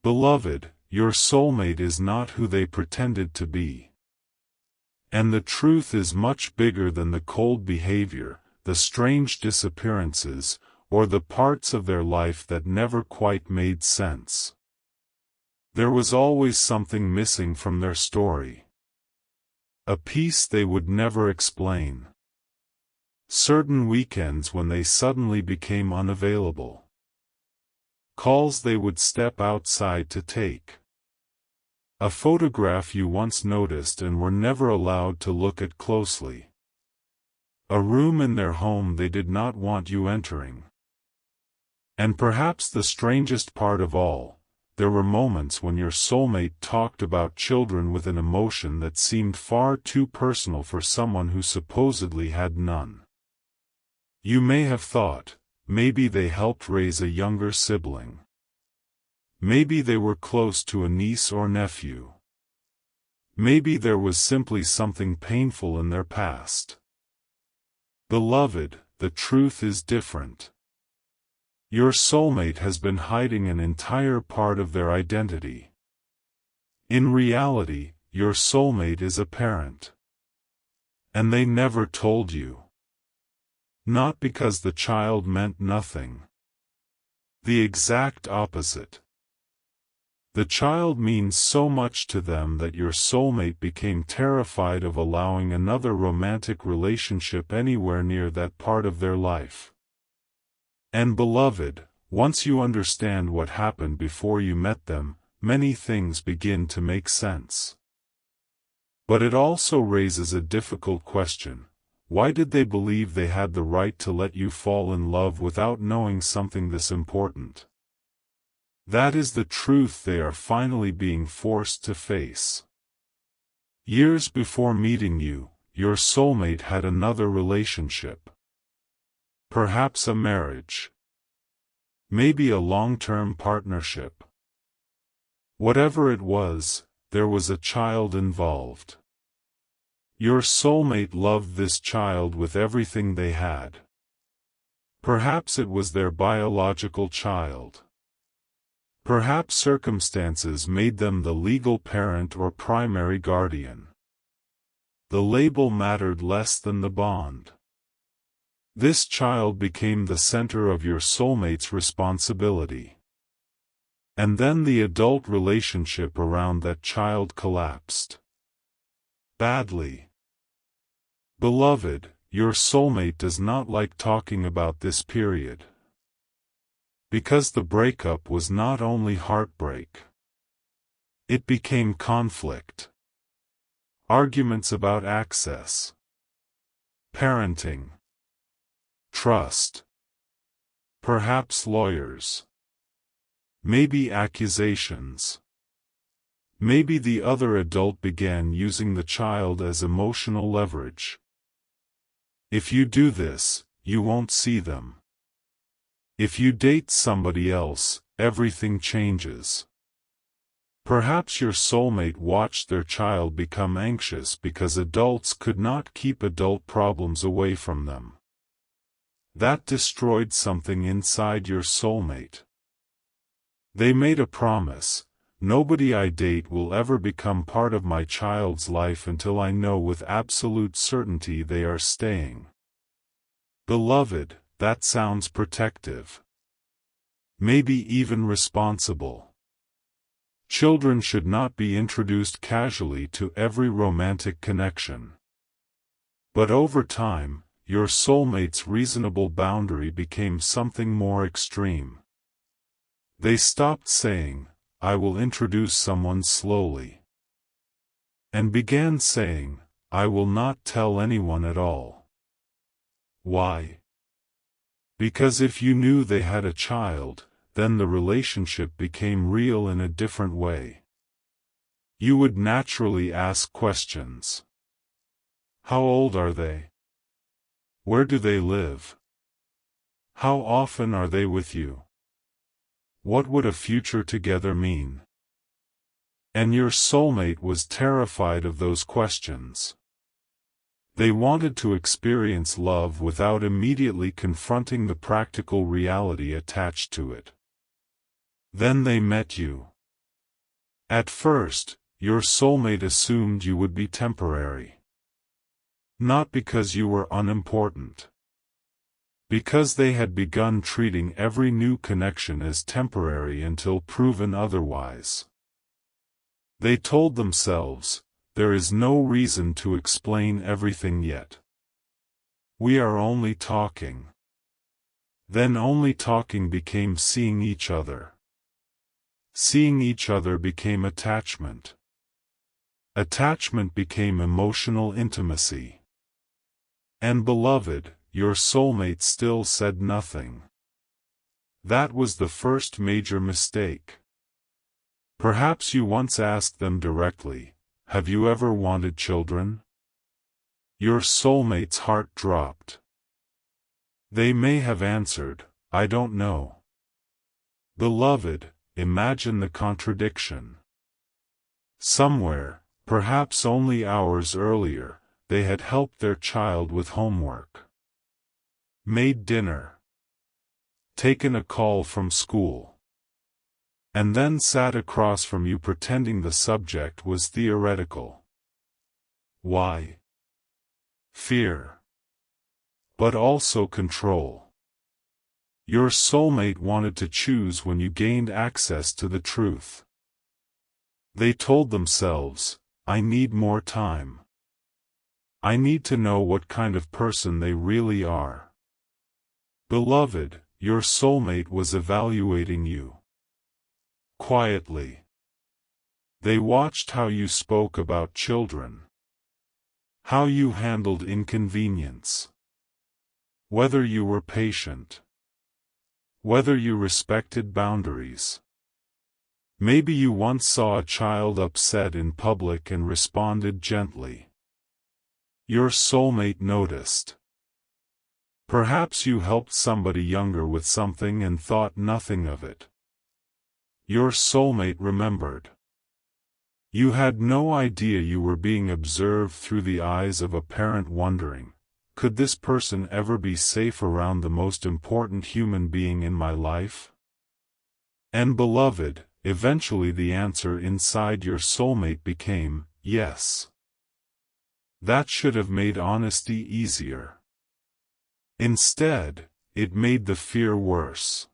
Beloved, your soulmate is not who they pretended to be. And the truth is much bigger than the cold behavior, the strange disappearances, or the parts of their life that never quite made sense. There was always something missing from their story. A piece they would never explain. Certain weekends when they suddenly became unavailable. Calls they would step outside to take. A photograph you once noticed and were never allowed to look at closely. A room in their home they did not want you entering. And perhaps the strangest part of all, there were moments when your soulmate talked about children with an emotion that seemed far too personal for someone who supposedly had none. You may have thought, maybe they helped raise a younger sibling. Maybe they were close to a niece or nephew. Maybe there was simply something painful in their past. Beloved, the truth is different. Your soulmate has been hiding an entire part of their identity. In reality, your soulmate is a parent. And they never told you. Not because the child meant nothing. The exact opposite. The child means so much to them that your soulmate became terrified of allowing another romantic relationship anywhere near that part of their life. And beloved, once you understand what happened before you met them, many things begin to make sense. But it also raises a difficult question. Why did they believe they had the right to let you fall in love without knowing something this important? That is the truth they are finally being forced to face. Years before meeting you, your soulmate had another relationship. Perhaps a marriage. Maybe a long-term partnership. Whatever it was, there was a child involved. Your soulmate loved this child with everything they had. Perhaps it was their biological child. Perhaps circumstances made them the legal parent or primary guardian. The label mattered less than the bond. This child became the center of your soulmate's responsibility. And then the adult relationship around that child collapsed. Badly. Beloved, your soulmate does not like talking about this period. Because the breakup was not only heartbreak. It became conflict. Arguments about access. Parenting. Trust. Perhaps lawyers. Maybe accusations. Maybe the other adult began using the child as emotional leverage. If you do this, you won't see them. If you date somebody else, everything changes. Perhaps your soulmate watched their child become anxious because adults could not keep adult problems away from them. That destroyed something inside your soulmate. They made a promise: nobody I date will ever become part of my child's life until I know with absolute certainty they are staying. Beloved, that sounds protective. Maybe even responsible. Children should not be introduced casually to every romantic connection. But over time, your soulmate's reasonable boundary became something more extreme. They stopped saying, "I will introduce someone slowly," and began saying, "I will not tell anyone at all." Why? Because if you knew they had a child, then the relationship became real in a different way. You would naturally ask questions. How old are they? Where do they live? How often are they with you? What would a future together mean? And your soulmate was terrified of those questions. They wanted to experience love without immediately confronting the practical reality attached to it. Then they met you. At first, your soulmate assumed you would be temporary. Not because you were unimportant. Because they had begun treating every new connection as temporary until proven otherwise. They told themselves, there is no reason to explain everything yet. We are only talking. Then only talking became seeing each other. Seeing each other became attachment. Attachment became emotional intimacy. And beloved, your soulmate still said nothing. That was the first major mistake. Perhaps you once asked them directly, have you ever wanted children? Your soulmate's heart dropped. They may have answered, I don't know. Beloved, imagine the contradiction. Somewhere, perhaps only hours earlier, they had helped their child with homework, made dinner, taken a call from school, and then sat across from you pretending the subject was theoretical. Why? Fear. But also control. Your soulmate wanted to choose when you gained access to the truth. They told themselves, I need more time. I need to know what kind of person they really are. Beloved, your soulmate was evaluating you. Quietly. They watched how you spoke about children. How you handled inconvenience. Whether you were patient. Whether you respected boundaries. Maybe you once saw a child upset in public and responded gently. Your soulmate noticed. Perhaps you helped somebody younger with something and thought nothing of it. Your soulmate remembered. You had no idea you were being observed through the eyes of a parent wondering, could this person ever be safe around the most important human being in my life? And beloved, eventually the answer inside your soulmate became, yes. That should have made honesty easier. Instead, it made the fear worse.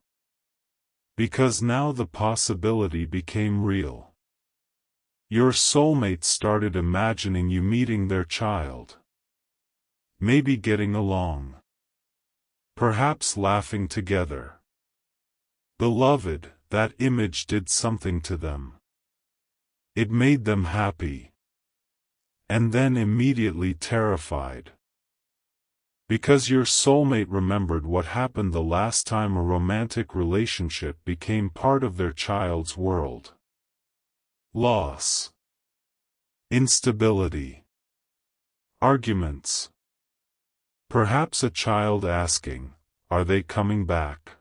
Because now the possibility became real. Your soulmate started imagining you meeting their child. Maybe getting along. Perhaps laughing together. Beloved, that image did something to them. It made them happy. And then immediately terrified. Because your soulmate remembered what happened the last time a romantic relationship became part of their child's world. Loss. Instability. Arguments. Perhaps a child asking, are they coming back?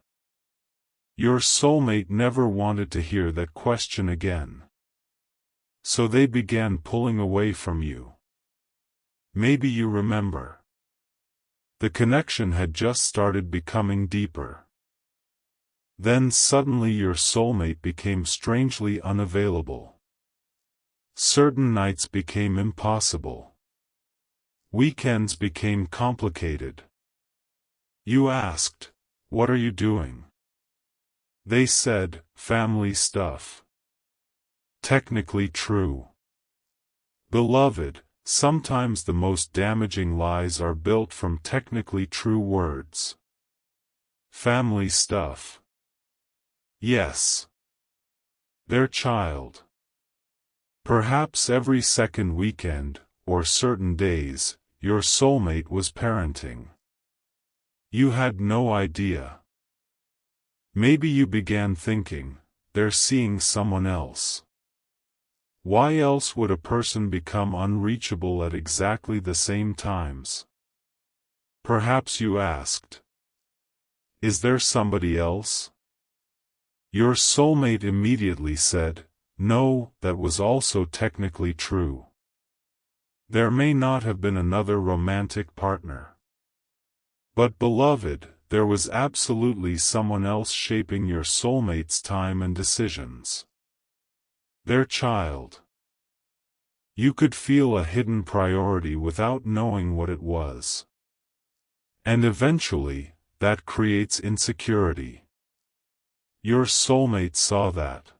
Your soulmate never wanted to hear that question again. So they began pulling away from you. Maybe you remember. The connection had just started becoming deeper. Then suddenly your soulmate became strangely unavailable. Certain nights became impossible. Weekends became complicated. You asked, what are you doing? They said, family stuff. Technically true. Beloved, sometimes the most damaging lies are built from technically true words. Family stuff. Yes. Their child. Perhaps every second weekend, or certain days, your soulmate was parenting. You had no idea. Maybe you began thinking, they're seeing someone else. Why else would a person become unreachable at exactly the same times? Perhaps you asked, is there somebody else? Your soulmate immediately said, no, that was also technically true. There may not have been another romantic partner. But beloved, there was absolutely someone else shaping your soulmate's time and decisions. Their child. You could feel a hidden priority without knowing what it was. And eventually, that creates insecurity. Your soulmate saw that.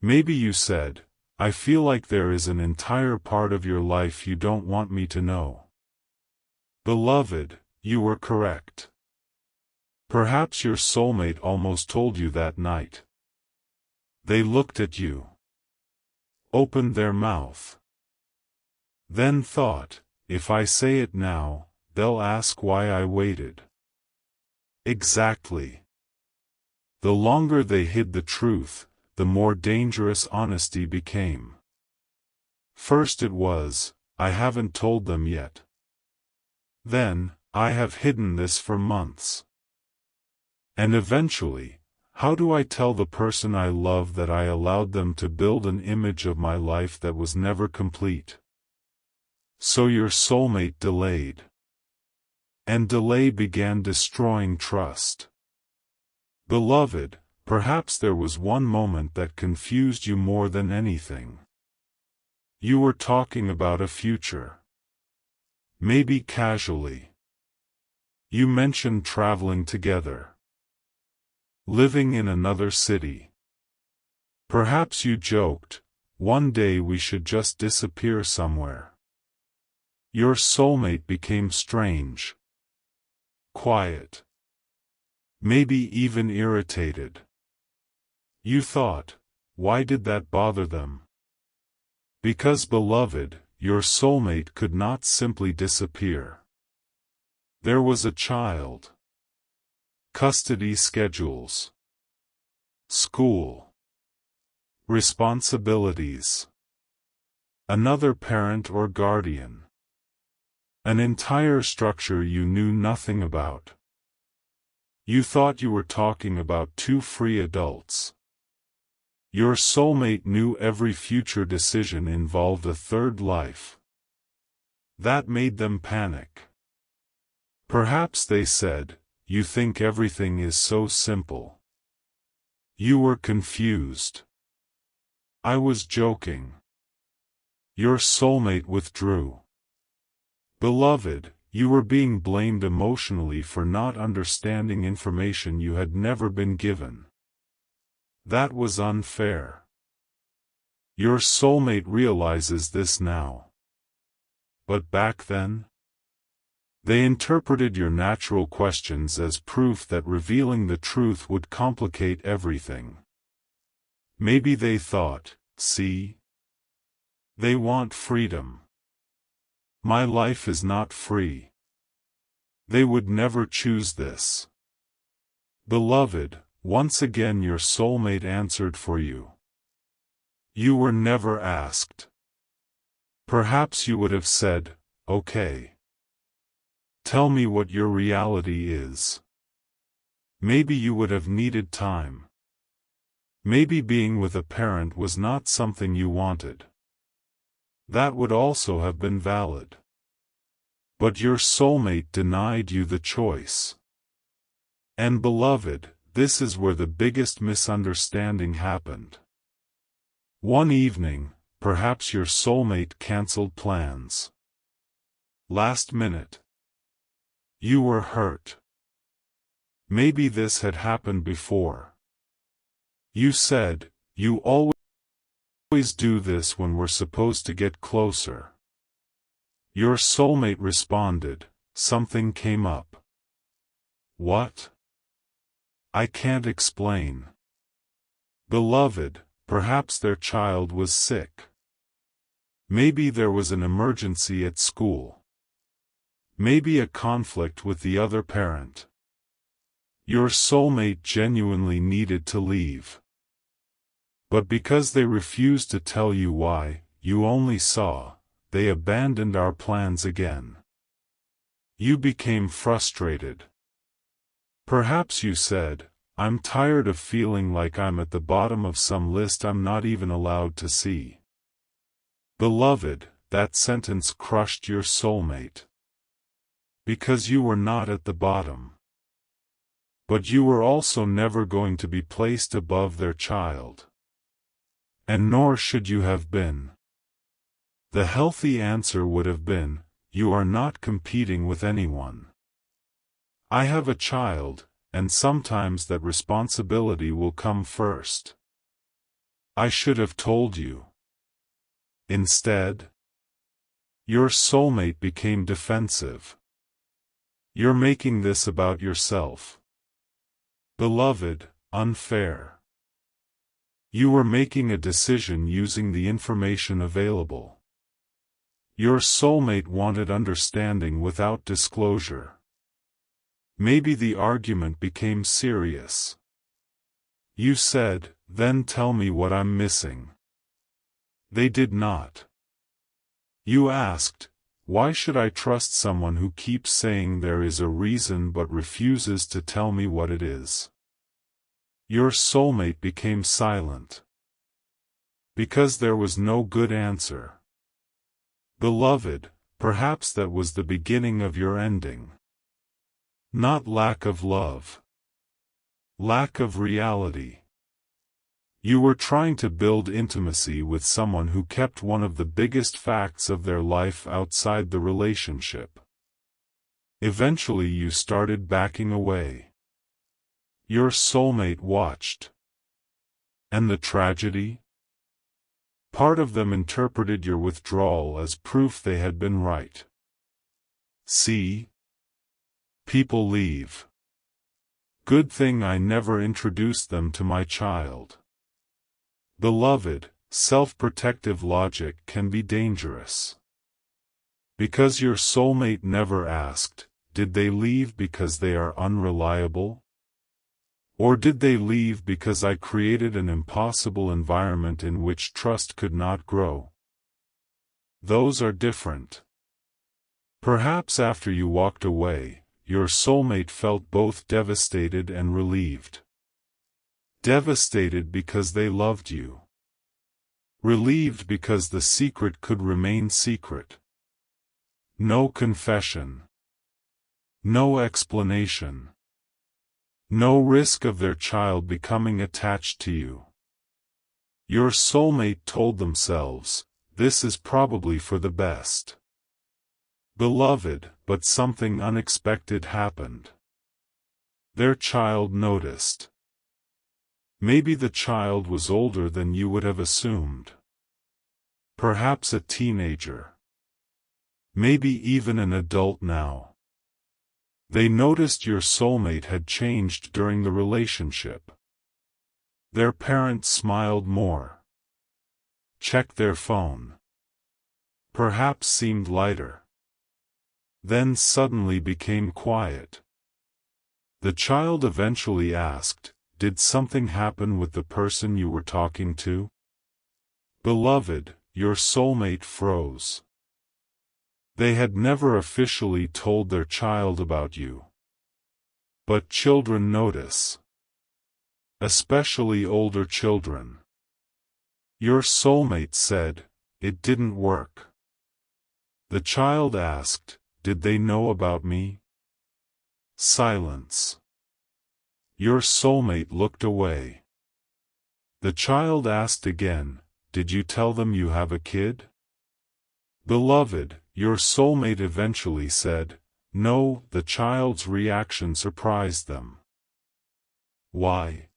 Maybe you said, "I feel like there is an entire part of your life you don't want me to know." Beloved, you were correct. Perhaps your soulmate almost told you that night. They looked at you, opened their mouth, then thought, "If I say it now, they'll ask why I waited." Exactly. The longer they hid the truth, the more dangerous honesty became. First it was, "I haven't told them yet." Then, "I have hidden this for months." And eventually, "How do I tell the person I love that I allowed them to build an image of my life that was never complete?" So your soulmate delayed. And delay began destroying trust. Beloved, perhaps there was one moment that confused you more than anything. You were talking about a future. Maybe casually. You mentioned traveling together. Living in another city. Perhaps you joked, "One day we should just disappear somewhere." Your soulmate became strange. Quiet. Maybe even irritated. You thought, why did that bother them? Because, beloved, your soulmate could not simply disappear. There was a child. Custody schedules. School. Responsibilities. Another parent or guardian. An entire structure you knew nothing about. You thought you were talking about two free adults. Your soulmate knew every future decision involved a third life. That made them panic. Perhaps they said, "You think everything is so simple." You were confused. "I was joking." Your soulmate withdrew. Beloved, you were being blamed emotionally for not understanding information you had never been given. That was unfair. Your soulmate realizes this now. But back then? They interpreted your natural questions as proof that revealing the truth would complicate everything. Maybe they thought, "See? They want freedom. My life is not free. They would never choose this." Beloved, once again your soulmate answered for you. You were never asked. Perhaps you would have said, "Okay. Tell me what your reality is." Maybe you would have needed time. Maybe being with a parent was not something you wanted. That would also have been valid. But your soulmate denied you the choice. And beloved, this is where the biggest misunderstanding happened. One evening, perhaps your soulmate canceled plans. Last minute. You were hurt. Maybe this had happened before. You said, "You always do this when we're supposed to get closer." Your soulmate responded, "Something came up." What? I can't explain. Beloved, perhaps their child was sick. Maybe there was an emergency at school. Maybe a conflict with the other parent. Your soulmate genuinely needed to leave. But because they refused to tell you why, you only saw, they abandoned our plans again. You became frustrated. Perhaps you said, "I'm tired of feeling like I'm at the bottom of some list I'm not even allowed to see." Beloved, that sentence crushed your soulmate. Because you were not at the bottom. But you were also never going to be placed above their child. And nor should you have been. The healthy answer would have been, you are not competing with anyone. I have a child, and sometimes that responsibility will come first. I should have told you. Instead, your soulmate became defensive. You're making this about yourself. Beloved, unfair. You were making a decision using the information available. Your soulmate wanted understanding without disclosure. Maybe the argument became serious. You said, then tell me what I'm missing. They did not. You asked, why should I trust someone who keeps saying there is a reason but refuses to tell me what it is? Your soulmate became silent. Because there was no good answer. Beloved, perhaps that was the beginning of your ending. Not lack of love. Lack of reality. You were trying to build intimacy with someone who kept one of the biggest facts of their life outside the relationship. Eventually you started backing away. Your soulmate watched. And the tragedy? Part of them interpreted your withdrawal as proof they had been right. See? People leave. Good thing I never introduced them to my child. Beloved, self-protective logic can be dangerous. Because your soulmate never asked, did they leave because they are unreliable? Or did they leave because I created an impossible environment in which trust could not grow? Those are different. Perhaps after you walked away, your soulmate felt both devastated and relieved. Devastated because they loved you. Relieved because the secret could remain secret. No confession. No explanation. No risk of their child becoming attached to you. Your soulmate told themselves, this is probably for the best. Beloved, but something unexpected happened. Their child noticed. Maybe the child was older than you would have assumed. Perhaps a teenager. Maybe even an adult now. They noticed your soulmate had changed during the relationship. Their parents smiled more. Checked their phone. Perhaps seemed lighter. Then suddenly became quiet. The child eventually asked, did something happen with the person you were talking to? Beloved, your soulmate froze. They had never officially told their child about you. But children notice. Especially older children. Your soulmate said, it didn't work. The child asked, did they know about me? Silence. Your soulmate looked away. The child asked again, did you tell them you have a kid? Beloved, your soulmate eventually said, no. The child's reaction surprised them. Why?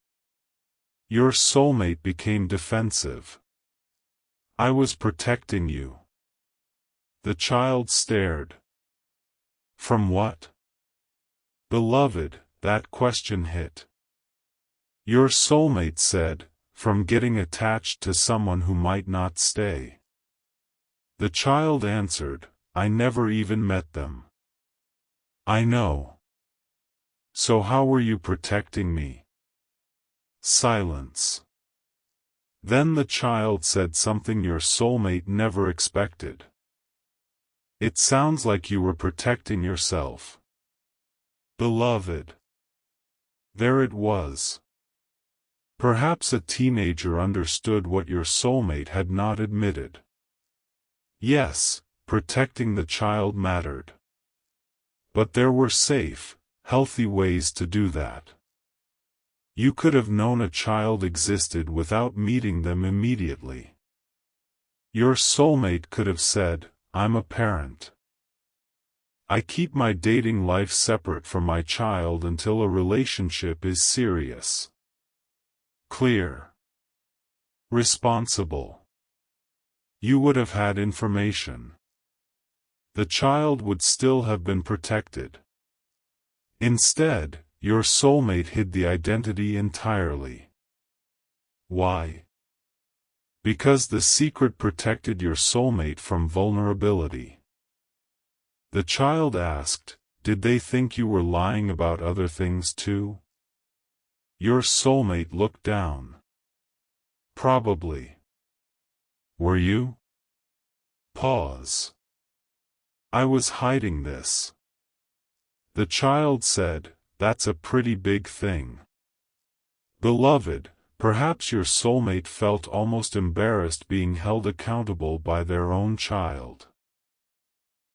Your soulmate became defensive. I was protecting you. The child stared. From what? Beloved, that question hit. Your soulmate said, from getting attached to someone who might not stay. The child answered, I never even met them. I know. So how were you protecting me? Silence. Then the child said something your soulmate never expected. It sounds like you were protecting yourself. Beloved. There it was. Perhaps a teenager understood what your soulmate had not admitted. Yes, protecting the child mattered. But there were safe, healthy ways to do that. You could have known a child existed without meeting them immediately. Your soulmate could have said, "I'm a parent. I keep my dating life separate from my child until a relationship is serious. Clear. Responsible." You would have had information. The child would still have been protected. Instead, your soulmate hid the identity entirely. Why? Because the secret protected your soulmate from vulnerability. The child asked, "Did they think you were lying about other things too?" Your soulmate looked down. "Probably." "Were you?" Pause. "I was hiding this." The child said, "That's a pretty big thing." Beloved, perhaps your soulmate felt almost embarrassed being held accountable by their own child.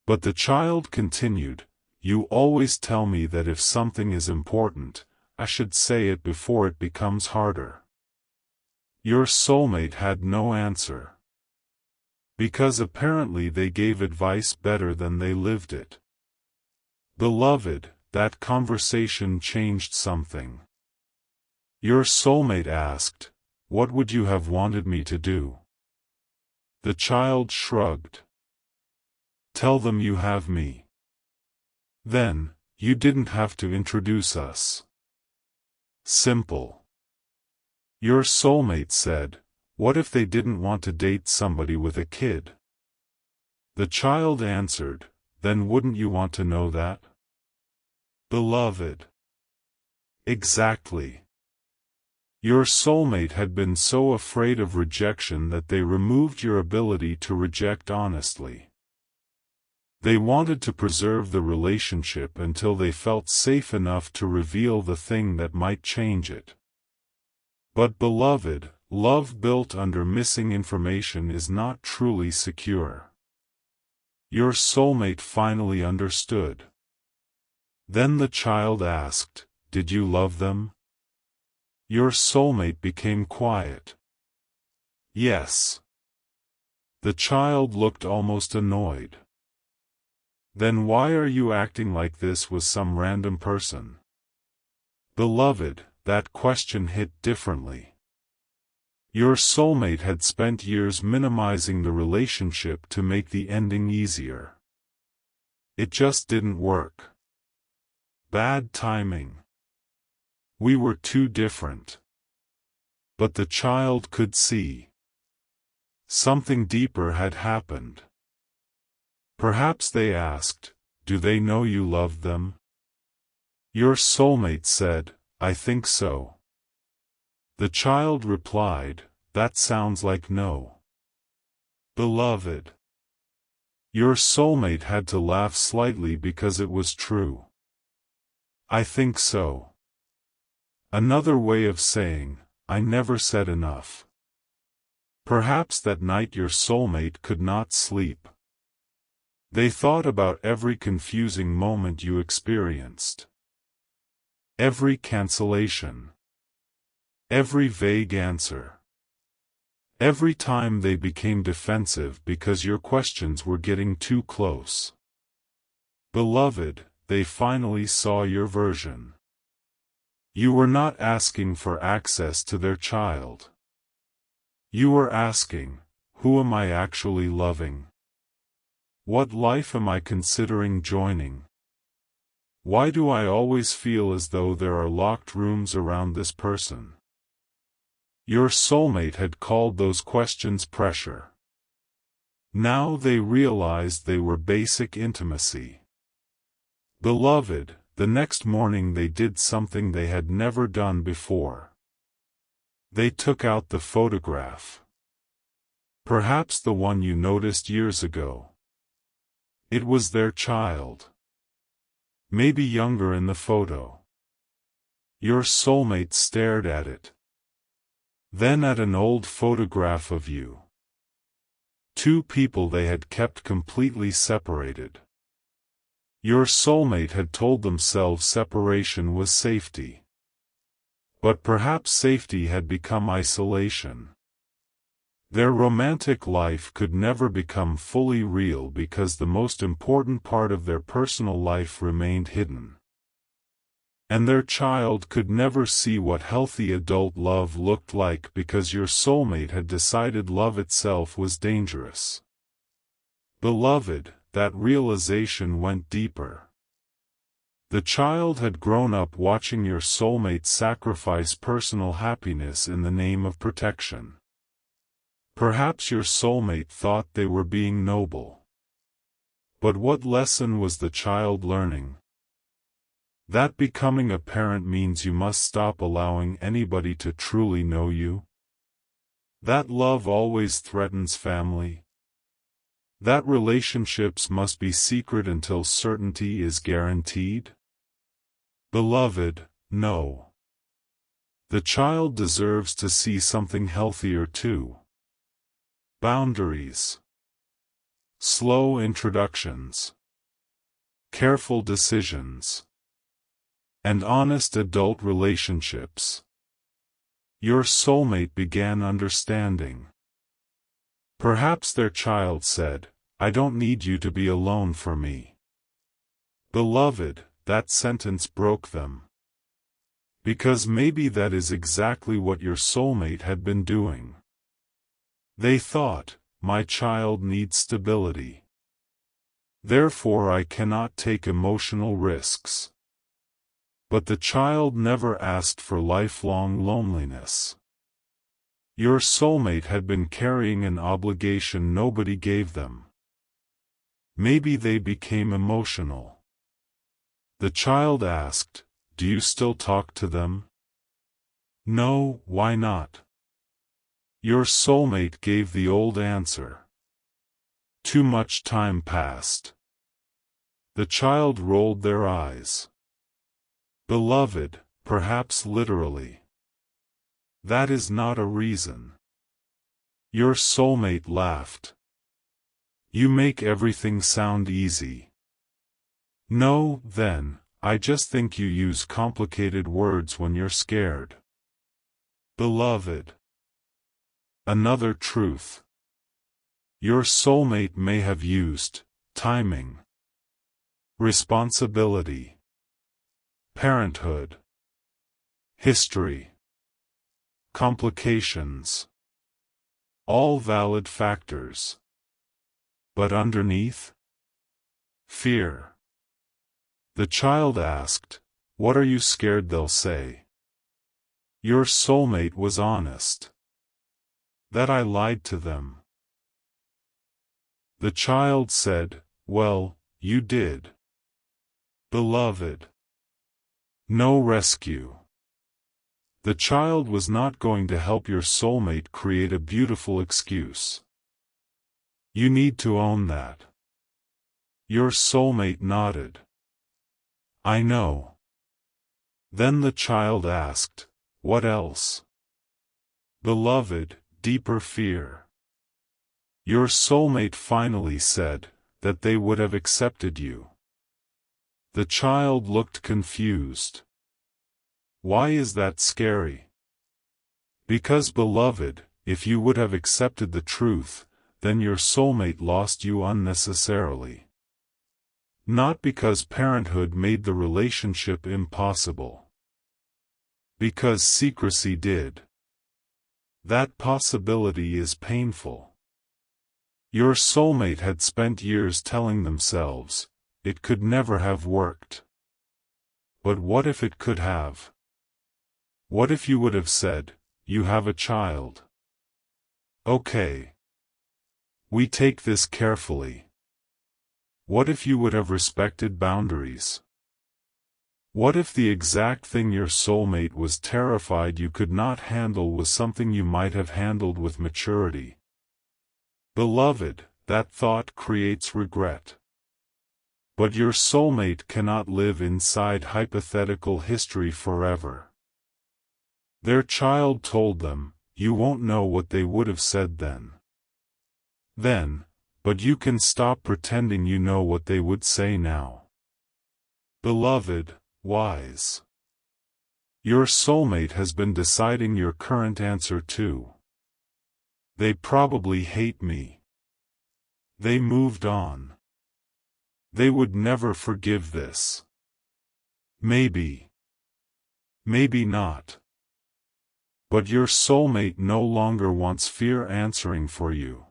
But the child continued, "You always tell me that if something is important, I should say it before it becomes harder." Your soulmate had no answer. Because apparently they gave advice better than they lived it. Beloved, that conversation changed something. Your soulmate asked, "What would you have wanted me to do?" The child shrugged. "Tell them you have me. Then, you didn't have to introduce us." Simple. Your soulmate said, "What if they didn't want to date somebody with a kid?" The child answered, "Then wouldn't you want to know that?" Beloved. Exactly. Your soulmate had been so afraid of rejection that they removed your ability to reject honestly. They wanted to preserve the relationship until they felt safe enough to reveal the thing that might change it. But beloved, love built under missing information is not truly secure. Your soulmate finally understood. Then the child asked, "Did you love them?" Your soulmate became quiet. "Yes." The child looked almost annoyed. "Then why are you acting like this with some random person?" Beloved, that question hit differently. Your soulmate had spent years minimizing the relationship to make the ending easier. It just didn't work. Bad timing. We were too different. But the child could see. Something deeper had happened. Perhaps they asked, "Do they know you loved them?" Your soulmate said, "I think so." The child replied, "That sounds like no." Beloved. Your soulmate had to laugh slightly because it was true. "I think so." Another way of saying, "I never said enough." Perhaps that night your soulmate could not sleep. They thought about every confusing moment you experienced. Every cancellation. Every vague answer. Every time they became defensive because your questions were getting too close. Beloved, they finally saw your version. You were not asking for access to their child. You were asking, "Who am I actually loving? What life am I considering joining? Why do I always feel as though there are locked rooms around this person?" Your soulmate had called those questions pressure. Now they realized they were basic intimacy. Beloved, the next morning they did something they had never done before. They took out the photograph. Perhaps the one you noticed years ago. It was their child. Maybe younger in the photo. Your soulmate stared at it. Then at an old photograph of you. Two people they had kept completely separated. Your soulmate had told themselves separation was safety. But perhaps safety had become isolation. Their romantic life could never become fully real because the most important part of their personal life remained hidden. And their child could never see what healthy adult love looked like because your soulmate had decided love itself was dangerous. Beloved, that realization went deeper. The child had grown up watching your soulmate sacrifice personal happiness in the name of protection. Perhaps your soulmate thought they were being noble. But what lesson was the child learning? That becoming a parent means you must stop allowing anybody to truly know you? That love always threatens family? That relationships must be secret until certainty is guaranteed? Beloved, no. The child deserves to see something healthier too. Boundaries. Slow introductions. Careful decisions. And honest adult relationships. Your soulmate began understanding. Perhaps their child said, "I don't need you to be alone for me." Beloved, that sentence broke them. Because maybe that is exactly what your soulmate had been doing. They thought, "My child needs stability. Therefore I cannot take emotional risks." But the child never asked for lifelong loneliness. Your soulmate had been carrying an obligation nobody gave them. Maybe they became emotional. The child asked, "Do you still talk to them?" "No, why not?" Your soulmate gave the old answer. Too much time passed. The child rolled their eyes. Beloved, perhaps literally. That is not a reason. Your soulmate laughed. You make everything sound easy. No, then, I just think you use complicated words when you're scared. Beloved. Another truth. Your soulmate may have used timing, responsibility, parenthood, history, complications. All valid factors. But underneath? Fear. The child asked, "What are you scared they'll say?" Your soulmate was honest. That I lied to them. The child said, "Well, you did." Beloved. No rescue. The child was not going to help your soulmate create a beautiful excuse. You need to own that. Your soulmate nodded. I know. Then the child asked, "What else?" Beloved, deeper fear. Your soulmate finally said that they would have accepted you. The child looked confused. Why is that scary? Because, beloved, if you would have accepted the truth, then your soulmate lost you unnecessarily. Not because parenthood made the relationship impossible. Because secrecy did. That possibility is painful. Your soulmate had spent years telling themselves, it could never have worked. But what if it could have? What if you would have said, "You have a child"? Okay. We take this carefully. What if you would have respected boundaries? What if the exact thing your soulmate was terrified you could not handle was something you might have handled with maturity? Beloved, that thought creates regret. But your soulmate cannot live inside hypothetical history forever. Their child told them, you won't know what they would have said then. But you can stop pretending you know what they would say now. Beloved, wise. Your soulmate has been deciding your current answer too. They probably hate me. They moved on. They would never forgive this. Maybe. Maybe not. But your soulmate no longer wants fear answering for you.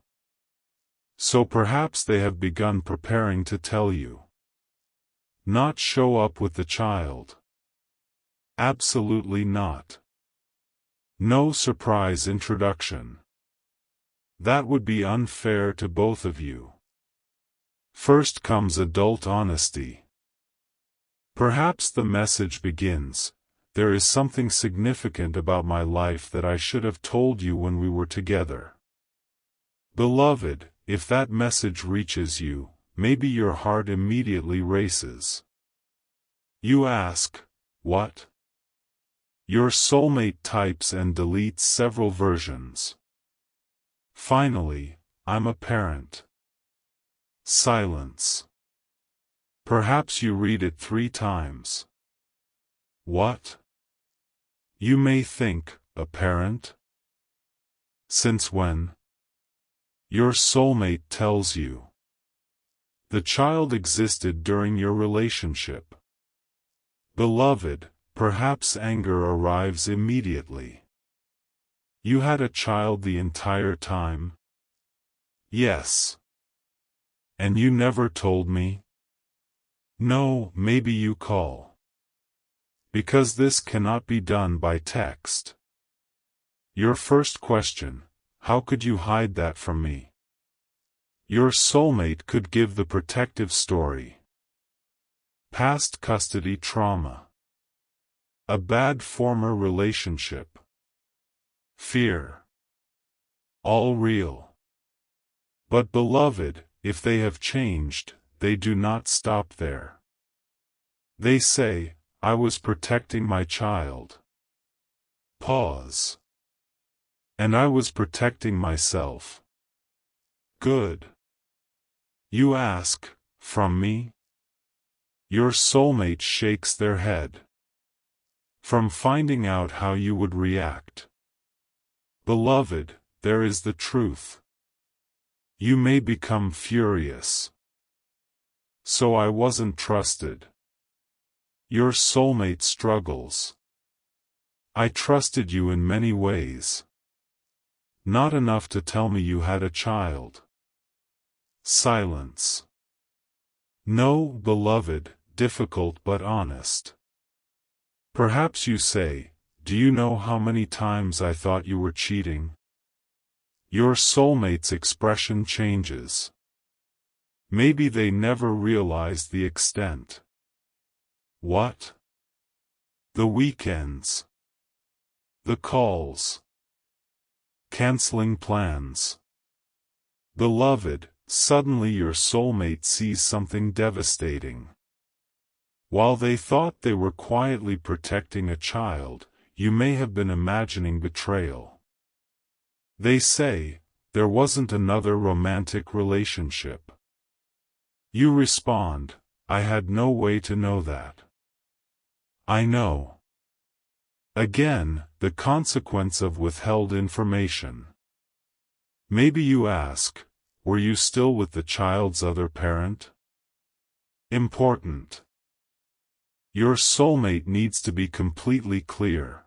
So perhaps they have begun preparing to tell you. Not show up with the child. Absolutely not. No surprise introduction. That would be unfair to both of you. First comes adult honesty. Perhaps the message begins, "There is something significant about my life that I should have told you when we were together." Beloved, if that message reaches you, maybe your heart immediately races. You ask, "What?" Your soulmate types and deletes several versions. Finally, "I'm a parent." Silence. Perhaps you read it 3 times. What? You may think, a parent? Since when? Your soulmate tells you. The child existed during your relationship. Beloved, perhaps anger arrives immediately. You had a child the entire time? Yes. And you never told me? No, maybe you call. Because this cannot be done by text. Your first question, how could you hide that from me? Your soulmate could give the protective story. Past custody trauma. A bad former relationship. Fear. All real. But beloved, if they have changed, they do not stop there. They say, "I was protecting my child." Pause. And I was protecting myself. Good. You ask, from me? Your soulmate shakes their head. From finding out how you would react. Beloved, there is the truth. You may become furious. So I wasn't trusted. Your soulmate struggles. I trusted you in many ways. Not enough to tell me you had a child. Silence. No, beloved, difficult but honest. Perhaps you say, "Do you know how many times I thought you were cheating?" Your soulmate's expression changes. Maybe they never realized the extent. What? The weekends. The calls. Canceling plans. Beloved, suddenly your soulmate sees something devastating. While they thought they were quietly protecting a child, you may have been imagining betrayal. They say, "There wasn't another romantic relationship." You respond, "I had no way to know that." I know. Again, the consequence of withheld information. Maybe you ask, were you still with the child's other parent? Important. Your soulmate needs to be completely clear.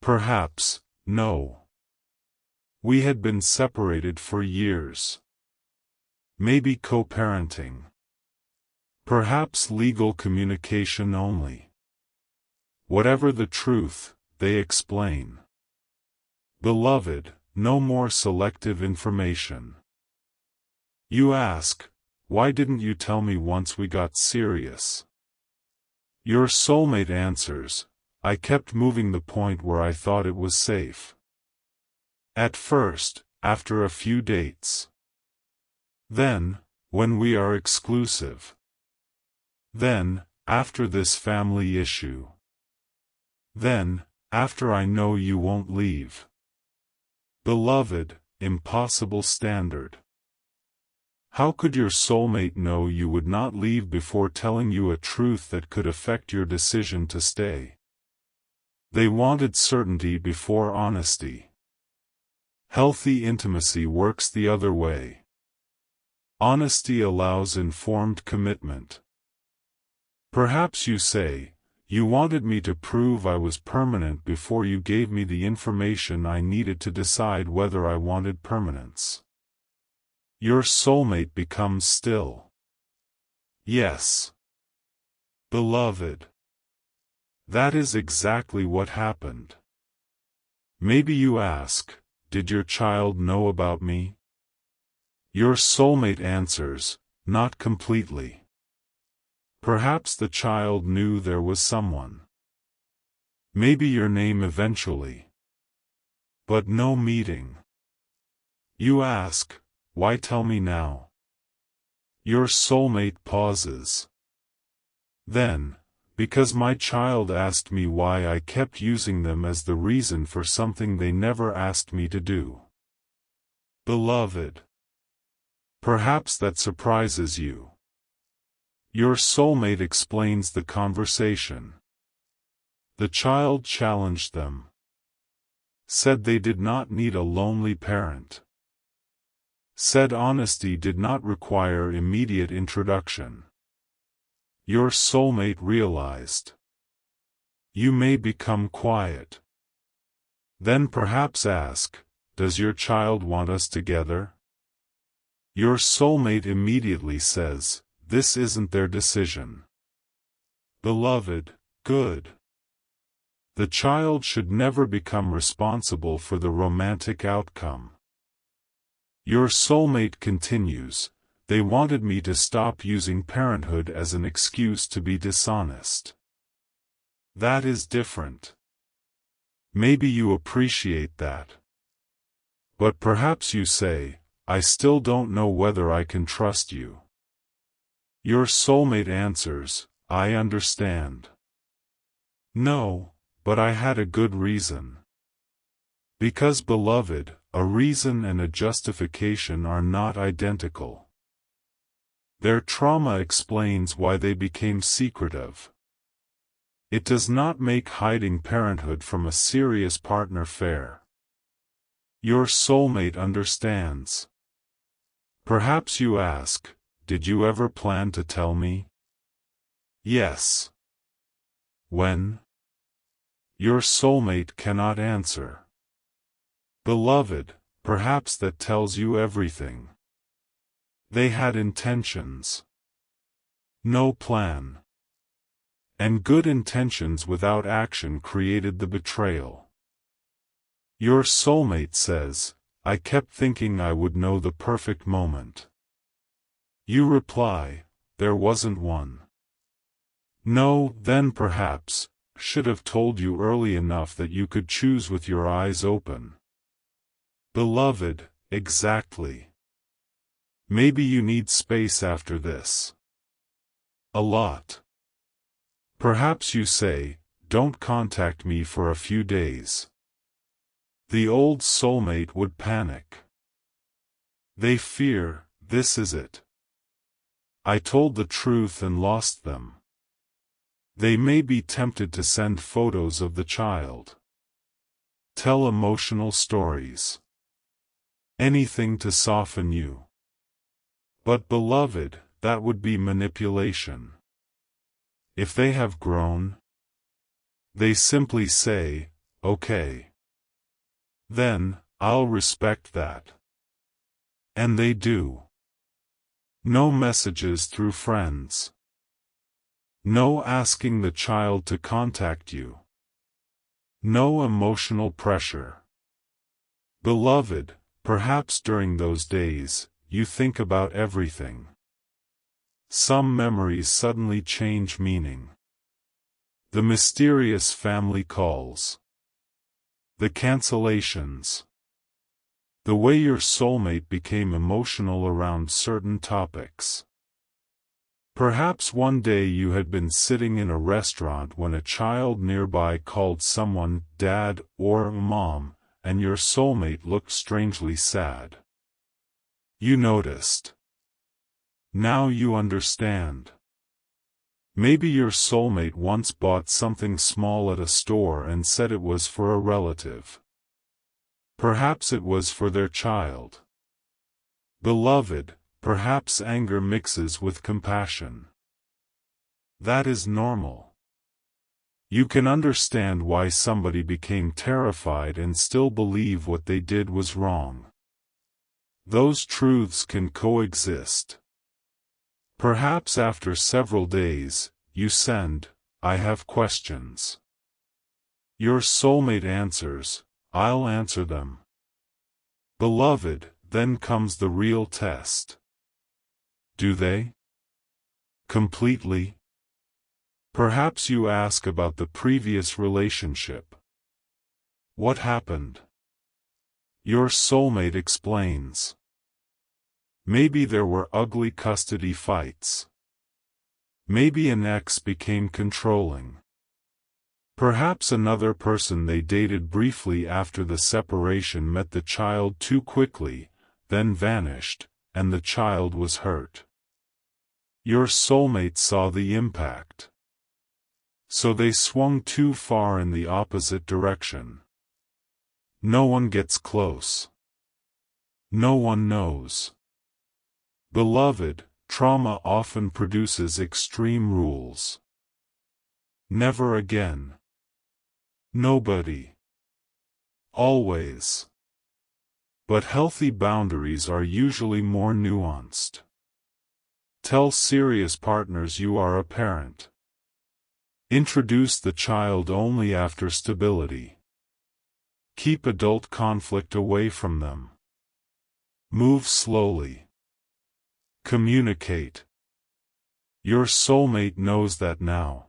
Perhaps, no. We had been separated for years. Maybe co-parenting. Perhaps legal communication only. Whatever the truth, they explain. Beloved, no more selective information. You ask, why didn't you tell me once we got serious? Your soulmate answers, I kept moving the point where I thought it was safe. At first, after a few dates. Then, when we are exclusive. Then, after this family issue. Then, after I know you won't leave. Beloved, impossible standard. How could your soulmate know you would not leave before telling you a truth that could affect your decision to stay? They wanted certainty before honesty. Healthy intimacy works the other way. Honesty allows informed commitment. Perhaps you say, "You wanted me to prove I was permanent before you gave me the information I needed to decide whether I wanted permanence." Your soulmate becomes still. Yes. Beloved. That is exactly what happened. Maybe you ask, "Did your child know about me?" Your soulmate answers, "Not completely." Perhaps the child knew there was someone. Maybe your name eventually. But no meeting. You ask, "Why tell me now?" Your soulmate pauses. Then, "Because my child asked me why I kept using them as the reason for something they never asked me to do." Beloved. Perhaps that surprises you. Your soulmate explains the conversation. The child challenged them. Said they did not need a lonely parent. Said honesty did not require immediate introduction. Your soulmate realized. You may become quiet. Then perhaps ask, "Does your child want us together?" Your soulmate immediately says, "This isn't their decision." Beloved, good. The child should never become responsible for the romantic outcome. Your soulmate continues, "They wanted me to stop using parenthood as an excuse to be dishonest." That is different. Maybe you appreciate that. But perhaps you say, "I still don't know whether I can trust you." Your soulmate answers, "I understand. No, but I had a good reason." Because beloved, a reason and a justification are not identical. Their trauma explains why they became secretive. It does not make hiding parenthood from a serious partner fair. Your soulmate understands. Perhaps you ask, "Did you ever plan to tell me?" Yes. When? Your soulmate cannot answer. Beloved, perhaps that tells you everything. They had intentions. No plan. And good intentions without action created the betrayal. Your soulmate says, "I kept thinking I would know the perfect moment." You reply, "There wasn't one." No, then perhaps, should have told you early enough that you could choose with your eyes open. Beloved, exactly. Maybe you need space after this. A lot. Perhaps you say, "Don't contact me for a few days." The old soulmate would panic. They fear, "This is it. I told the truth and lost them." They may be tempted to send photos of the child. Tell emotional stories. Anything to soften you. But beloved, that would be manipulation. If they have grown, they simply say, "Okay. Then, I'll respect that." And they do. No messages through friends. No asking the child to contact you. No emotional pressure. Beloved, perhaps during those days, you think about everything. Some memories suddenly change meaning. The mysterious family calls. The cancellations. The way your soulmate became emotional around certain topics. Perhaps one day you had been sitting in a restaurant when a child nearby called someone dad or mom, and your soulmate looked strangely sad. You noticed. Now you understand. Maybe your soulmate once bought something small at a store and said it was for a relative. Perhaps it was for their child. Beloved, perhaps anger mixes with compassion. That is normal. You can understand why somebody became terrified and still believe what they did was wrong. Those truths can coexist. Perhaps after several days, you send, "I have questions." Your soulmate answers, "I'll answer them." Beloved, then comes the real test. Do they? Completely? Perhaps you ask about the previous relationship. What happened? Your soulmate explains. Maybe there were ugly custody fights. Maybe an ex became controlling. Perhaps another person they dated briefly after the separation met the child too quickly, then vanished, and the child was hurt. Your soulmate saw the impact. So they swung too far in the opposite direction. No one gets close. No one knows. Beloved, trauma often produces extreme rules. Never again. Nobody. Always. But healthy boundaries are usually more nuanced. Tell serious partners you are a parent. Introduce the child only after stability. Keep adult conflict away from them. Move slowly. Communicate. Your soulmate knows that now.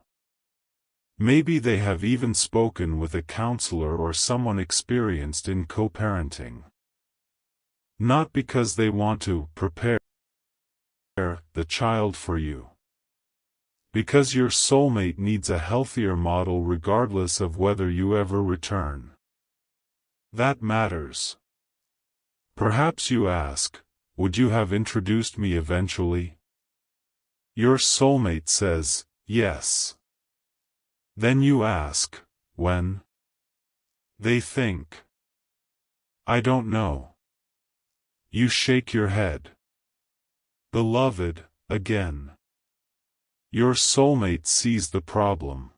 Maybe they have even spoken with a counselor or someone experienced in co-parenting. Not because they want to prepare the child for you. Because your soulmate needs a healthier model regardless of whether you ever return. That matters. Perhaps you ask, would you have introduced me eventually? Your soulmate says, yes. Then you ask, when? They think. I don't know. You shake your head. Beloved, again. Your soulmate sees the problem.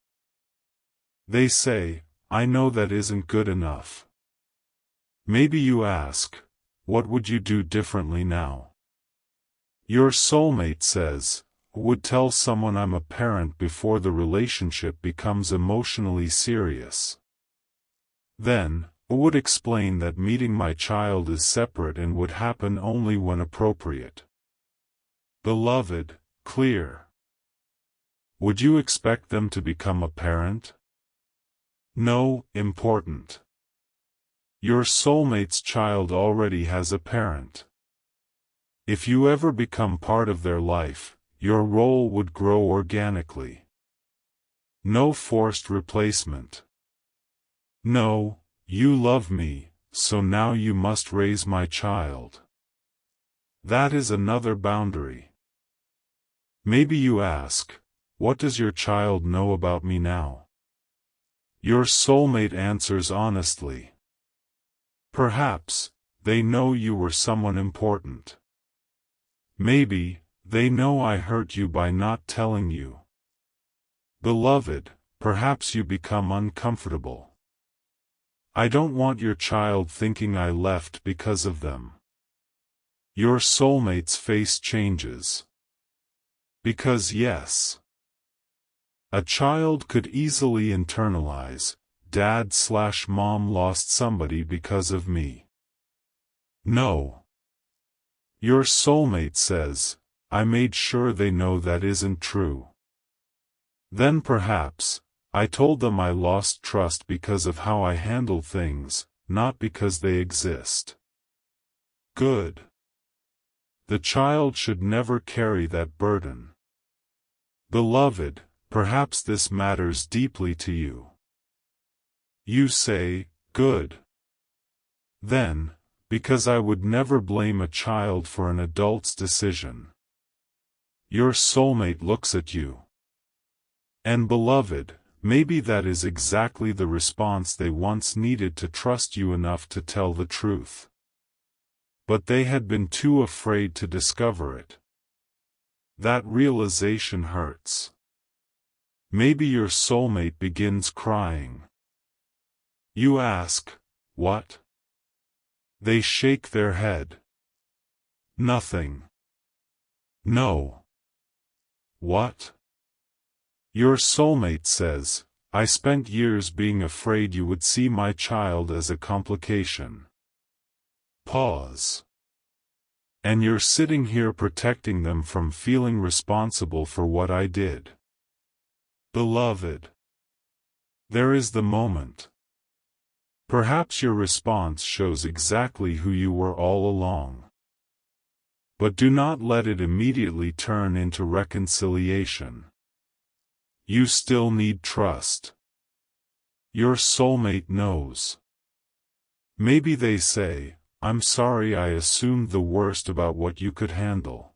They say, I know that isn't good enough. Maybe you ask, what would you do differently now? Your soulmate says, would tell someone I'm a parent before the relationship becomes emotionally serious. Then, would explain that meeting my child is separate and would happen only when appropriate. Beloved, clear. Would you expect them to become a parent? No, important. Your soulmate's child already has a parent. If you ever become part of their life, your role would grow organically. No forced replacement. No, you love me, so now you must raise my child. That is another boundary. Maybe you ask, what does your child know about me now? Your soulmate answers honestly. Perhaps, they know you were someone important. Maybe, they know I hurt you by not telling you. Beloved, perhaps you become uncomfortable. I don't want your child thinking I left because of them. Your soulmate's face changes. Because yes. A child could easily internalize, Dad/Mom lost somebody because of me. No. Your soulmate says, I made sure they know that isn't true. Then perhaps, I told them I lost trust because of how I handle things, not because they exist. Good. The child should never carry that burden. Beloved, perhaps this matters deeply to you. You say, good. Then, because I would never blame a child for an adult's decision. Your soulmate looks at you. And beloved, maybe that is exactly the response they once needed to trust you enough to tell the truth. But they had been too afraid to discover it. That realization hurts. Maybe your soulmate begins crying. You ask, "What?" They shake their head. "Nothing." "No." "What?" Your soulmate says, "I spent years being afraid you would see my child as a complication." Pause. "And you're sitting here protecting them from feeling responsible for what I did." Beloved, there is the moment. Perhaps your response shows exactly who you were all along. But do not let it immediately turn into reconciliation. You still need trust. Your soulmate knows. Maybe they say, "I'm sorry I assumed the worst about what you could handle."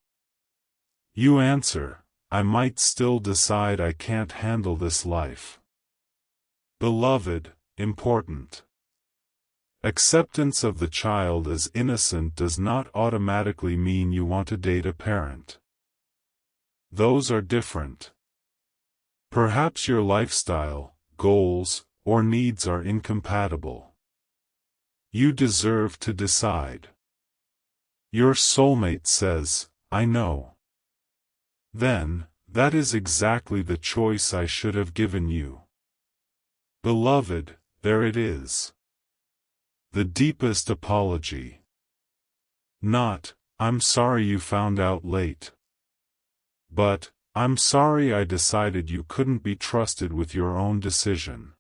You answer, "I might still decide I can't handle this life." Beloved, important. Acceptance of the child as innocent does not automatically mean you want to date a parent. Those are different. Perhaps your lifestyle, goals, or needs are incompatible. You deserve to decide. Your soulmate says, "I know." Then, that is exactly the choice I should have given you. Beloved, there it is. The deepest apology. Not, "I'm sorry you found out late." But, "I'm sorry I decided you couldn't be trusted with your own decision."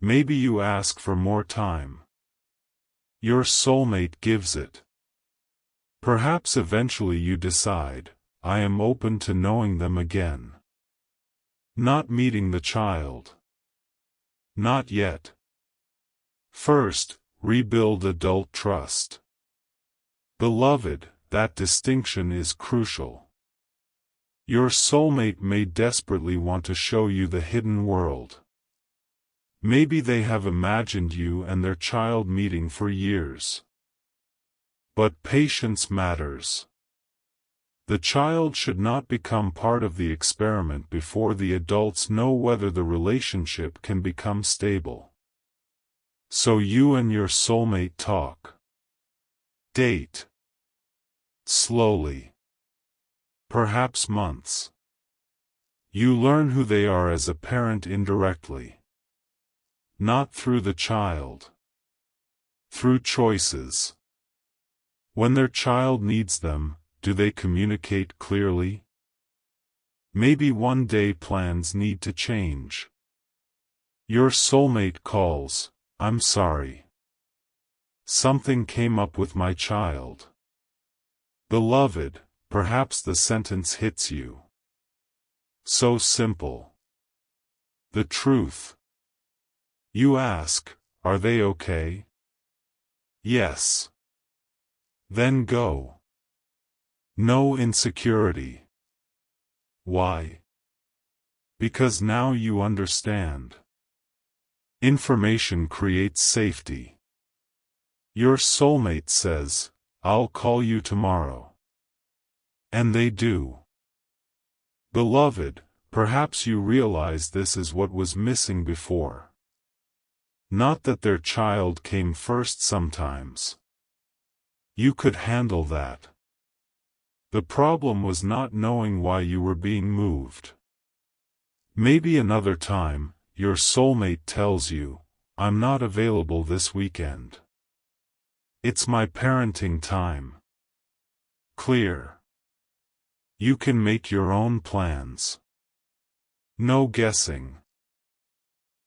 Maybe you ask for more time. Your soulmate gives it. Perhaps eventually you decide, "I am open to knowing them again." Not meeting the child. Not yet. First, rebuild adult trust. Beloved, that distinction is crucial. Your soulmate may desperately want to show you the hidden world. Maybe they have imagined you and their child meeting for years. But patience matters. The child should not become part of the experiment before the adults know whether the relationship can become stable. So you and your soulmate talk. Date. Slowly. Perhaps months. You learn who they are as a parent indirectly. Not through the child. Through choices. When their child needs them, do they communicate clearly? Maybe one day plans need to change. Your soulmate calls, "I'm sorry. Something came up with my child." Beloved, perhaps the sentence hits you. So simple. The truth. You ask, "Are they okay?" Yes. Then go. No insecurity. Why? Because now you understand. Information creates safety. Your soulmate says, "I'll call you tomorrow." And they do. Beloved, perhaps you realize this is what was missing before. Not that their child came first sometimes. You could handle that. The problem was not knowing why you were being moved. Maybe another time, your soulmate tells you, "I'm not available this weekend. It's my parenting time." Clear. You can make your own plans. No guessing.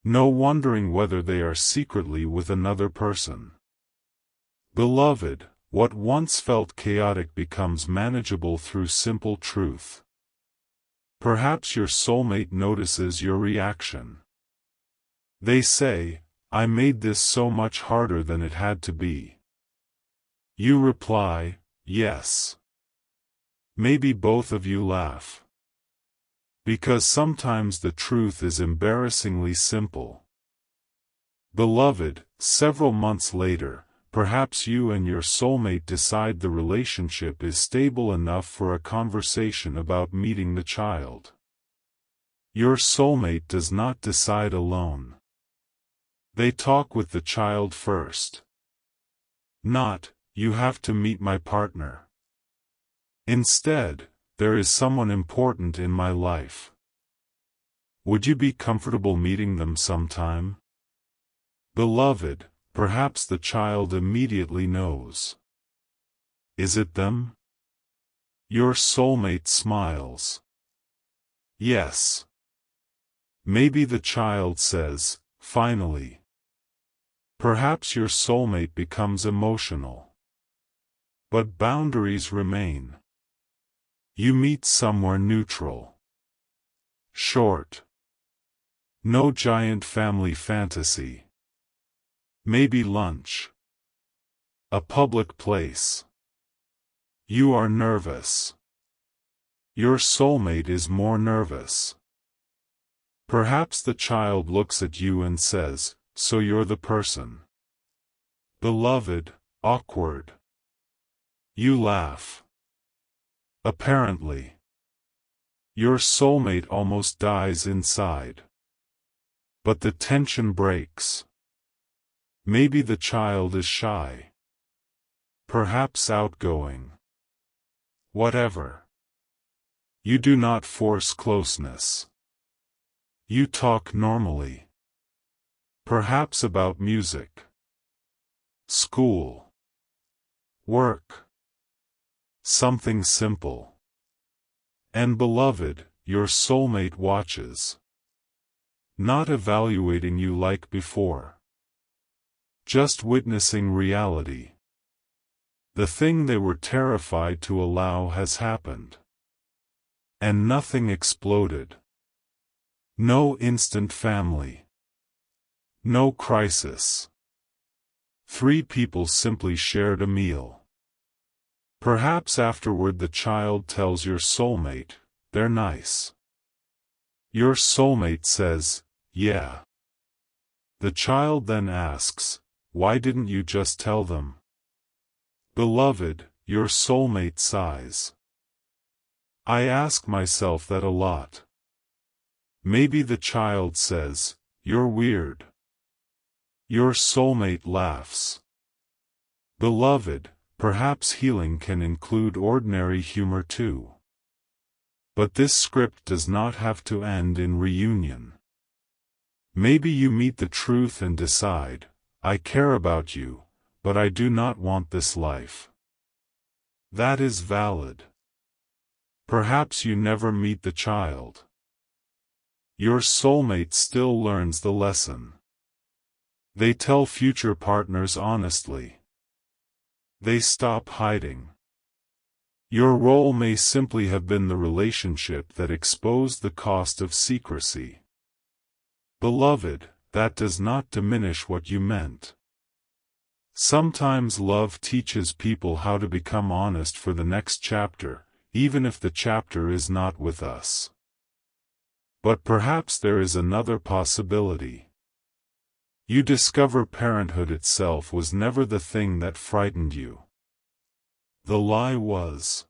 No wondering whether they are secretly with another person. Beloved, what once felt chaotic becomes manageable through simple truth. Perhaps your soulmate notices your reaction. They say, "I made this so much harder than it had to be." You reply, "Yes." Maybe both of you laugh. Because sometimes the truth is embarrassingly simple. Beloved, several months later, perhaps you and your soulmate decide the relationship is stable enough for a conversation about meeting the child. Your soulmate does not decide alone. They talk with the child first. Not, "You have to meet my partner." Instead, "There is someone important in my life. Would you be comfortable meeting them sometime?" Beloved, perhaps the child immediately knows. Is it them? Your soulmate smiles. Yes. Maybe the child says, "Finally." Perhaps your soulmate becomes emotional. But boundaries remain. You meet somewhere neutral. Short. No giant family fantasy. Maybe lunch. A public place. You are nervous. Your soulmate is more nervous. Perhaps the child looks at you and says, "So you're the person." Beloved, awkward. You laugh. Apparently. Your soulmate almost dies inside. But the tension breaks. Maybe the child is shy. Perhaps outgoing. Whatever. You do not force closeness. You talk normally. Perhaps about music. School. Work. Something simple. And beloved, your soulmate watches. Not evaluating you like before. Just witnessing reality. The thing they were terrified to allow has happened. And nothing exploded. No instant family. No crisis. 3 people simply shared a meal. Perhaps afterward the child tells your soulmate, "They're nice." Your soulmate says, "Yeah." The child then asks, "Why didn't you just tell them?" Beloved, your soulmate sighs. I ask myself that a lot. Maybe the child says, "You're weird." Your soulmate laughs. Beloved, perhaps healing can include ordinary humor too. But this script does not have to end in reunion. Maybe you meet the truth and decide, "I care about you, but I do not want this life." That is valid. Perhaps you never meet the child. Your soulmate still learns the lesson. They tell future partners honestly. They stop hiding. Your role may simply have been the relationship that exposed the cost of secrecy. Beloved, that does not diminish what you meant. Sometimes love teaches people how to become honest for the next chapter, even if the chapter is not with us. But perhaps there is another possibility. You discover parenthood itself was never the thing that frightened you. The lie was.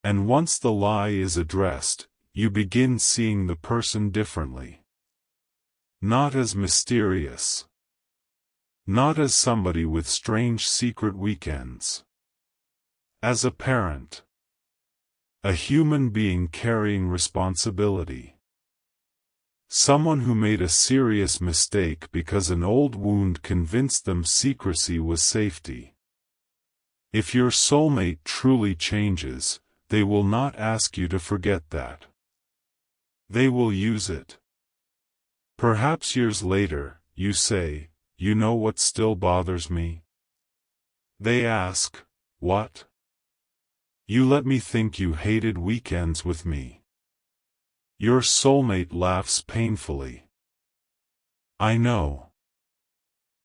And once the lie is addressed, you begin seeing the person differently. Not as mysterious. Not as somebody with strange secret weekends. As a parent. A human being carrying responsibility. Someone who made a serious mistake because an old wound convinced them secrecy was safety. If your soulmate truly changes, they will not ask you to forget that. They will use it. Perhaps years later, you say, "You know what still bothers me?" They ask, "What?" You let me think you hated weekends with me. Your soulmate laughs painfully. I know.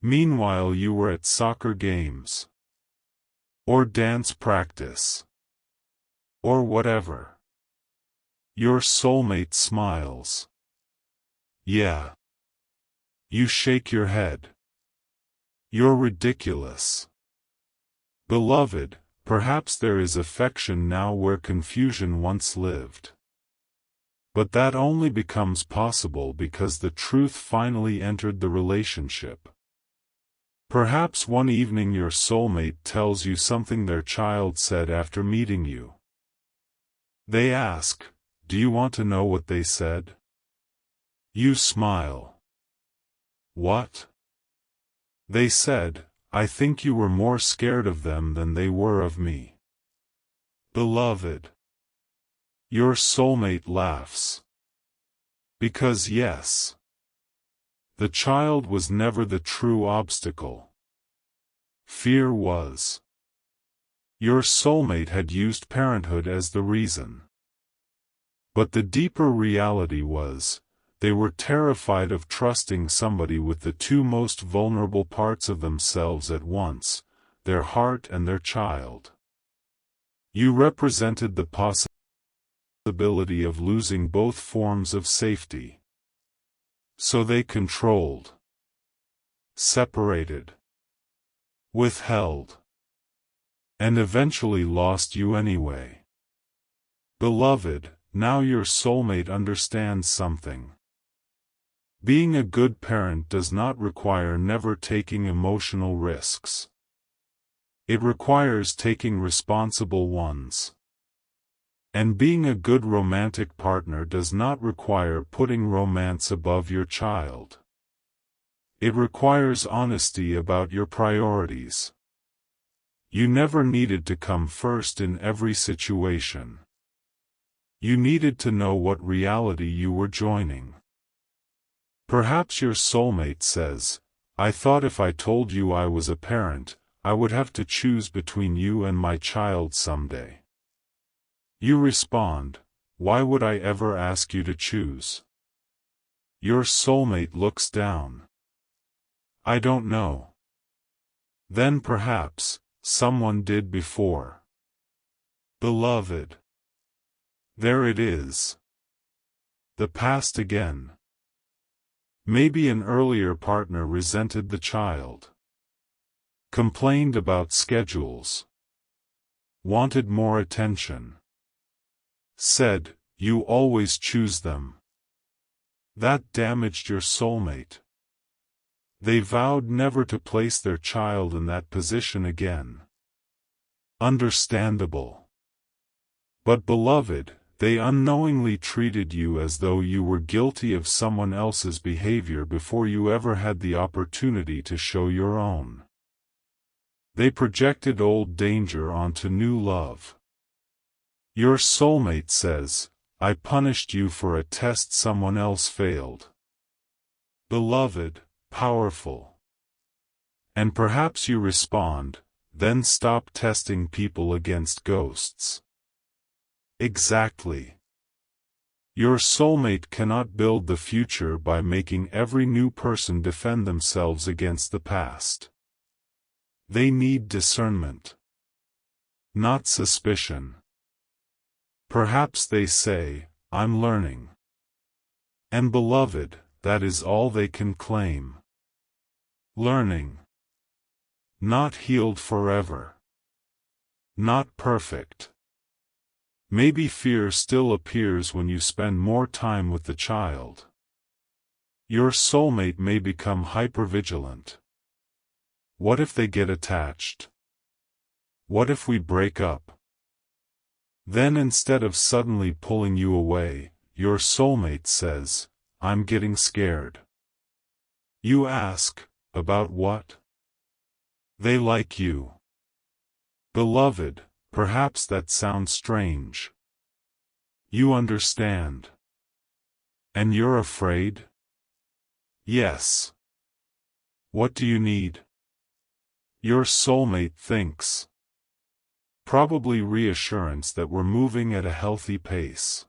Meanwhile you were at soccer games. Or dance practice. Or whatever. Your soulmate smiles. Yeah. You shake your head. You're ridiculous. Beloved, perhaps there is affection now where confusion once lived. But that only becomes possible because the truth finally entered the relationship. Perhaps one evening your soulmate tells you something their child said after meeting you. They ask, "Do you want to know what they said?" You smile. What? They said, "I think you were more scared of them than they were of me." Beloved. Your soulmate laughs. Because yes. The child was never the true obstacle. Fear was. Your soulmate had used parenthood as the reason. But the deeper reality was, they were terrified of trusting somebody with the two most vulnerable parts of themselves at once, their heart and their child. You represented the possibility of losing both forms of safety. So they controlled, separated, withheld, and eventually lost you anyway. Beloved, now your soulmate understands something. Being a good parent does not require never taking emotional risks. It requires taking responsible ones. And being a good romantic partner does not require putting romance above your child. It requires honesty about your priorities. You never needed to come first in every situation. You needed to know what reality you were joining. Perhaps your soulmate says, "I thought if I told you I was a parent, I would have to choose between you and my child someday." You respond, "Why would I ever ask you to choose?" Your soulmate looks down. "I don't know." Then perhaps, someone did before. Beloved. There it is. The past again. Maybe an earlier partner resented the child. Complained about schedules. Wanted more attention. Said, "You always choose them." That damaged your soulmate. They vowed never to place their child in that position again. Understandable. But beloved, they unknowingly treated you as though you were guilty of someone else's behavior before you ever had the opportunity to show your own. They projected old danger onto new love. Your soulmate says, "I punished you for a test someone else failed." Beloved, powerful. And perhaps you respond, "Then stop testing people against ghosts." Exactly. Your soulmate cannot build the future by making every new person defend themselves against the past. They need discernment. Not suspicion. Perhaps they say, "I'm learning." And beloved, that is all they can claim. Learning. Not healed forever. Not perfect. Maybe fear still appears when you spend more time with the child. Your soulmate may become hypervigilant. What if they get attached? What if we break up? Then instead of suddenly pulling you away, your soulmate says, "I'm getting scared." You ask, "About what?" They like you. Beloved, perhaps that sounds strange. You understand. And you're afraid? Yes. What do you need? Your soulmate thinks. Probably reassurance that we're moving at a healthy pace.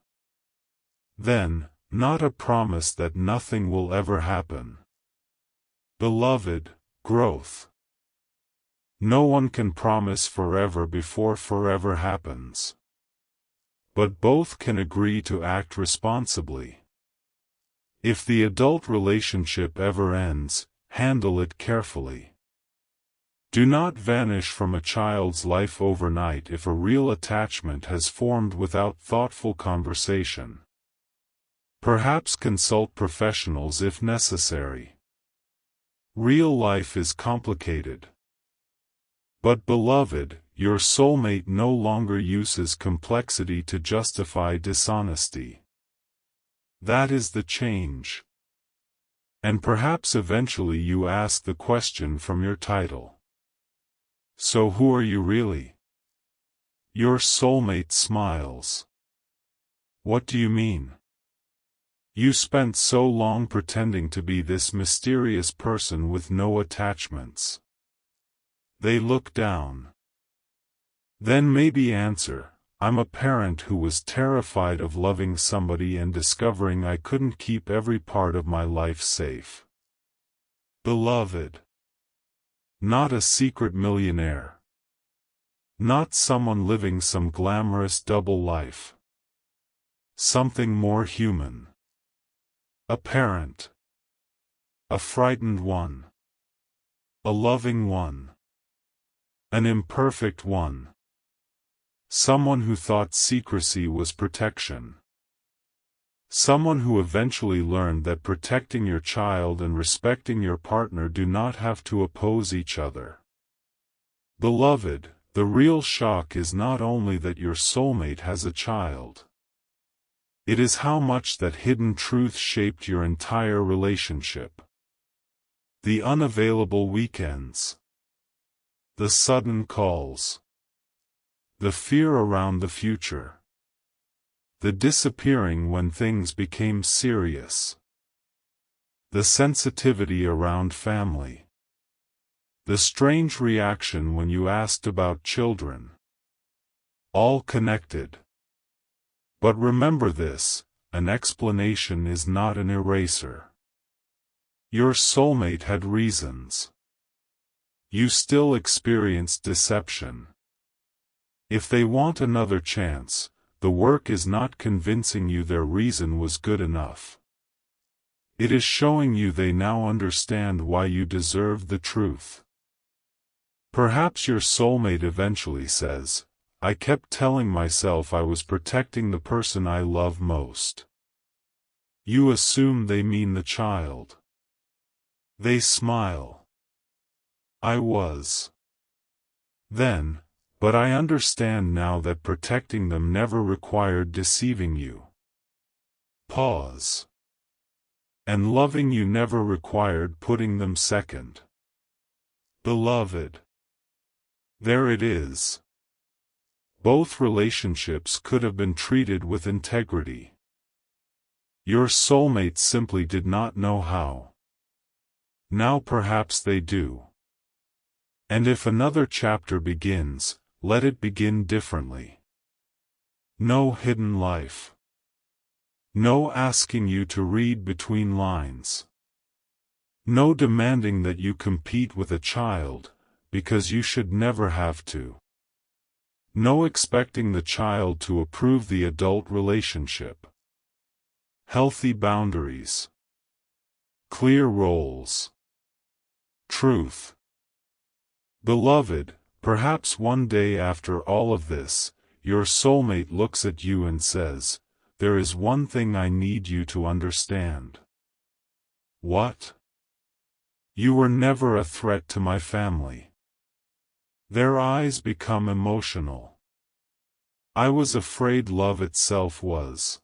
Then, not a promise that nothing will ever happen. Beloved, growth. No one can promise forever before forever happens. but both can agree to act responsibly. If the adult relationship ever ends, handle it carefully. Do not vanish from a child's life overnight if a real attachment has formed without thoughtful conversation. Perhaps consult professionals if necessary. Real life is complicated. But beloved, your soulmate no longer uses complexity to justify dishonesty. That is the change. And perhaps eventually you ask the question from your title. So who are you really? Your soulmate smiles. What do you mean? You spent so long pretending to be this mysterious person with no attachments. They look down. Then maybe answer, I'm a parent who was terrified of loving somebody and discovering I couldn't keep every part of my life safe. Beloved. Not a secret millionaire. Not someone living some glamorous double life. Something more human. A parent. A frightened one. A loving one. An imperfect one. Someone who thought secrecy was protection. Someone who eventually learned that protecting your child and respecting your partner do not have to oppose each other. Beloved, the real shock is not only that your soulmate has a child. It is how much that hidden truth shaped your entire relationship. The unavailable weekends. The sudden calls. The fear around the future. The disappearing when things became serious. The sensitivity around family. The strange reaction when you asked about children. All connected. But remember this, an explanation is not an eraser. Your soulmate had reasons. You still experienced deception. If they want another chance, the work is not convincing you their reason was good enough. It is showing you they now understand why you deserve the truth. Perhaps your soulmate eventually says, I kept telling myself I was protecting the person I love most. You assume they mean the child. They smile. I was. Then, but I understand now that protecting them never required deceiving you. Pause. And loving you never required putting them second. Beloved. There it is. Both relationships could have been treated with integrity. Your soulmate simply did not know how. Now perhaps they do. And if another chapter begins, let it begin differently. No hidden life. No asking you to read between lines. No demanding that you compete with a child, because you should never have to. No expecting the child to approve the adult relationship. Healthy boundaries. Clear roles. Truth. Beloved, perhaps one day after all of this, your soulmate looks at you and says, there is one thing I need you to understand. What? You were never a threat to my family. Their eyes become emotional. I was afraid love itself was.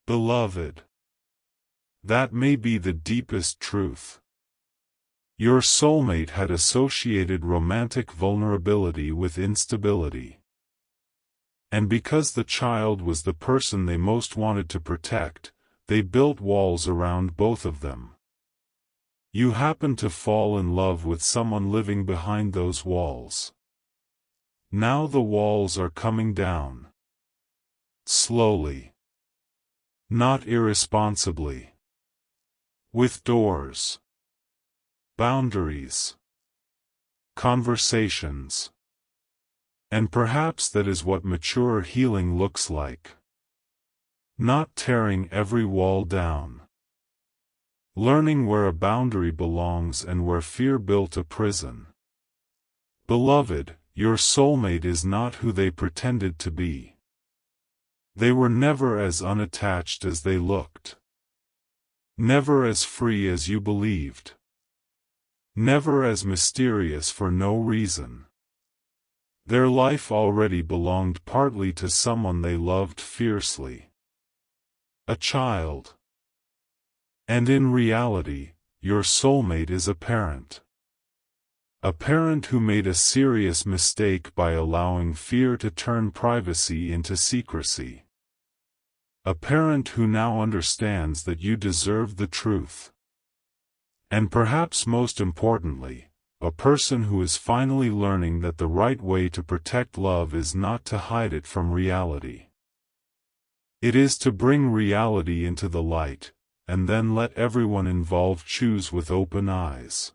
Beloved. That may be the deepest truth. Your soulmate had associated romantic vulnerability with instability. And because the child was the person they most wanted to protect, they built walls around both of them. You happen to fall in love with someone living behind those walls. Now the walls are coming down. Slowly. Not irresponsibly. With doors. Boundaries. Conversations. And perhaps that is what mature healing looks like. Not tearing every wall down. Learning where a boundary belongs and where fear built a prison. Beloved, your soulmate is not who they pretended to be. They were never as unattached as they looked. Never as free as you believed. Never as mysterious for no reason. Their life already belonged partly to someone they loved fiercely. A child. And in reality, your soulmate is a parent. A parent who made a serious mistake by allowing fear to turn privacy into secrecy. A parent who now understands that you deserve the truth. And perhaps most importantly, a person who is finally learning that the right way to protect love is not to hide it from reality. It is to bring reality into the light, and then let everyone involved choose with open eyes.